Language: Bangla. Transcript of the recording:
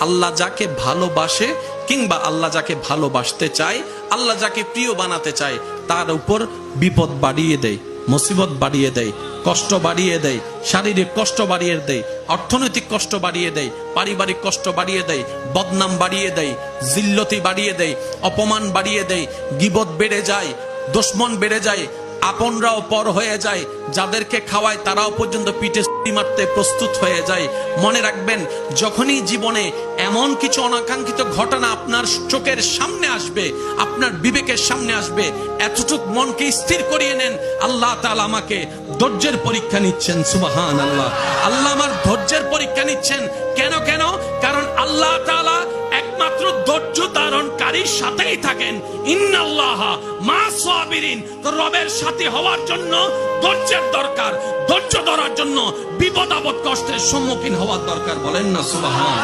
আল্লাহ যাকে ভালোবাসে কিংবা আল্লাহ যাকে ভালোবাসতে চায়, আল্লাহ যাকে প্রিয় বানাতে চায়, তার উপর বিপদ বাড়িয়ে দেয়, মুসিবত বাড়িয়ে দেয়, কষ্ট বাড়িয়ে দেয়, শারীরিক কষ্ট বাড়িয়ে দেয়, অর্থনৈতিক কষ্ট বাড়িয়ে দেয়, পারিবারিক কষ্ট বাড়িয়ে দেয়, বদনাম বাড়িয়ে দেয়, জিল্লতি বাড়িয়ে দেয়, অপমান বাড়িয়ে দেয়, গীবত বেড়ে যায়, দুশমন বেড়ে যায়, আপনরাও পর হয়ে যায়, যাদেরকে খাওয়ায় তারাও পর্যন্ত পিঠে মারতে প্রস্তুত হয়ে যায়। মনে রাখবেন, যখনই জীবনে এমন কিছু অনাকাঙ্ক্ষিত ঘটনা আপনার চোখের সামনে আসবে, আপনার বিবেকের সামনে আসবে, এতটুক মনকে স্থির করিয়ে নেন, আল্লাহ তাআলা আমাকে ধৈর্যের পরীক্ষা নিচ্ছেন। সুবহানাল্লাহ, আল্লাহ আমার ধৈর্যের পরীক্ষা নিচ্ছেন। কেন? কারণ আল্লাহ তাআলা একমাত্র ধৈর্য ধারণকারীর সাথেই থাকেন। ইন্নাল্লাহা মা সাবিরিন। তো রবের সাথে হওয়ার জন্য ধৈর্যের দরকার, ধৈর্য ধরার জন্য বিপদ আপদ কষ্টের সম্মুখীন হওয়ার দরকার। বলেন না সুবহান।